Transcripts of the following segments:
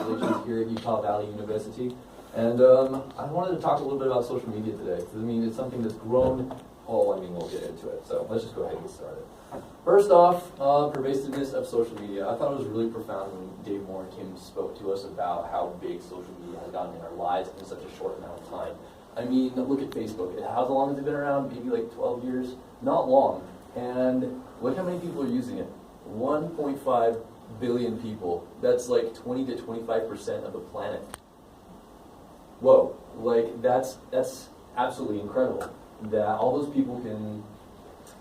Relations here at Utah Valley University. And I wanted to talk a little bit about social media today, because I mean, it's something that's grown. Oh, I mean, we'll get into it. So let's just go ahead and get started. First off, pervasiveness of social media. I thought it was really profound when Dave Moore and Kim spoke to us about how big social media has gotten in our lives in such a short amount of time. I mean, look at Facebook. How long has it been around? Maybe like 12 years? Not long. And look how many people are using it. 1.5 billion people. That's like 20 to 25% of the planet. Whoa, like that's absolutely incredible that all those people can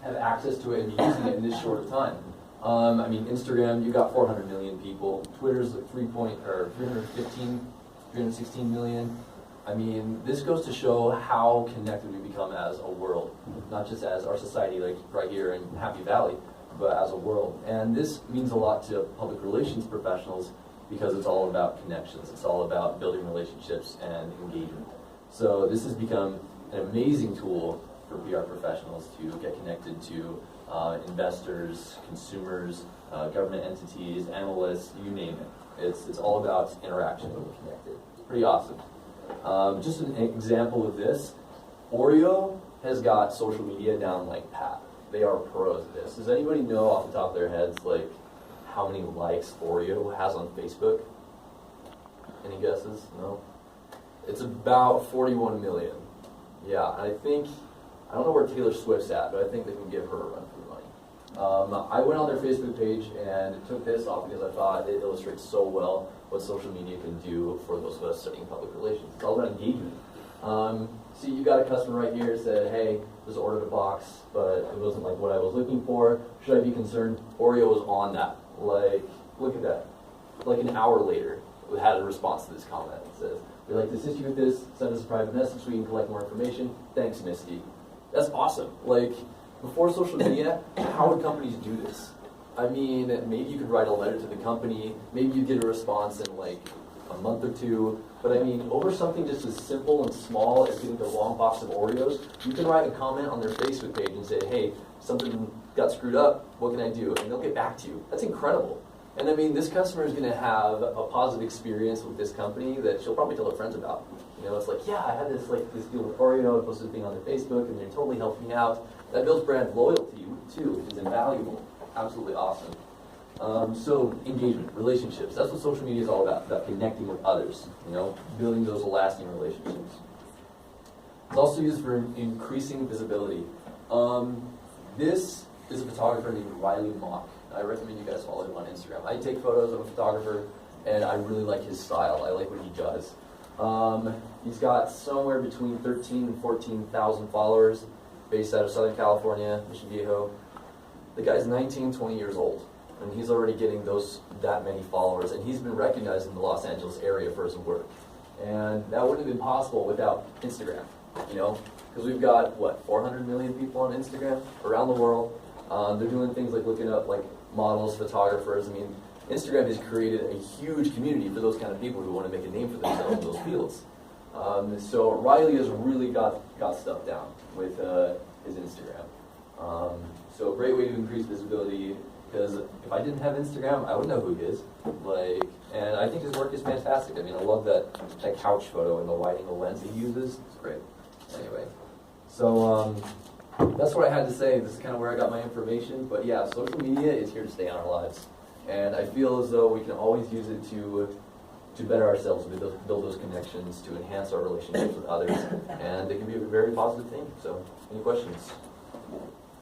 have access to it and be using it in this short of time. I mean, Instagram, you got 400 million people. Twitter's like 316 million. I mean, this goes to show how connected we become as a world, not just as our society, like right here in Happy Valley, but as a world. And this means a lot to public relations professionals because it's all about connections. It's all about building relationships and engagement. So this has become an amazing tool for PR professionals to get connected to investors, consumers, government entities, analysts, you name it. It's all about interaction and connected. Pretty awesome. Just an example of this, Oreo has got social media down like pat. They are pros at this. Does anybody know off the top of their heads like how many likes Oreo has on Facebook? Any guesses? No? It's about 41 million. Yeah, I don't know where Taylor Swift's at, but I think they can give her a run for the money. I went on their Facebook page and took this off because I thought it illustrates so well what social media can do for those of us studying public relations. It's all about engagement. See, you got a customer right here said, hey, just ordered a box, but it wasn't like what I was looking for. Should I be concerned? Oreo was on that. Like, look at that. Like an hour later, we had a response to this comment. It says, we'd like to assist you with this. Send us a private message so we can collect more information. Thanks, Misty. That's awesome. Like, before social media, how would companies do this? I mean, maybe you could write a letter to the company. Maybe you'd get a response in like a month or two. But I mean, over something just as simple and small as getting the wrong box of Oreos, you can write a comment on their Facebook page and say, hey, something got screwed up. What can I do? And they'll get back to you. That's incredible. And I mean, this customer is going to have a positive experience with this company that she'll probably tell her friends about. You know, it's like, yeah, I had this deal with Oreo. I posted a thing on their Facebook, and they totally helped me out. That builds brand loyalty too, which is invaluable. Absolutely awesome. So engagement, relationships. That's what social media is all about connecting with others. You know, building those lasting relationships. It's also used for increasing visibility. This is a photographer named Riley Mock. I recommend you guys follow him on Instagram. I take photos. I'm a photographer, and I really like his style. I like what he does. He's got somewhere between 13 and 14,000 followers, based out of Southern California, Mission Viejo. The guy's 19, 20 years old, and he's already getting that many followers, and he's been recognized in the Los Angeles area for his work. And that wouldn't have been possible without Instagram, you know, because we've got, 400 million people on Instagram around the world. They're doing things like looking up like models, photographers. I mean, Instagram has created a huge community for those kind of people who want to make a name for themselves in those fields. So Riley has really got stuff down with his Instagram. So a great way to increase visibility, because if I didn't have Instagram, I wouldn't know who he is. And I think his work is fantastic. I mean, I love that couch photo and the lighting, the lens he uses. It's great. Anyway, so that's what I had to say. This is kind of where I got my information. But yeah, social media is here to stay in our lives. And I feel as though we can always use it to better ourselves, build those connections, to enhance our relationships with others. And it can be a very positive thing. So, any questions?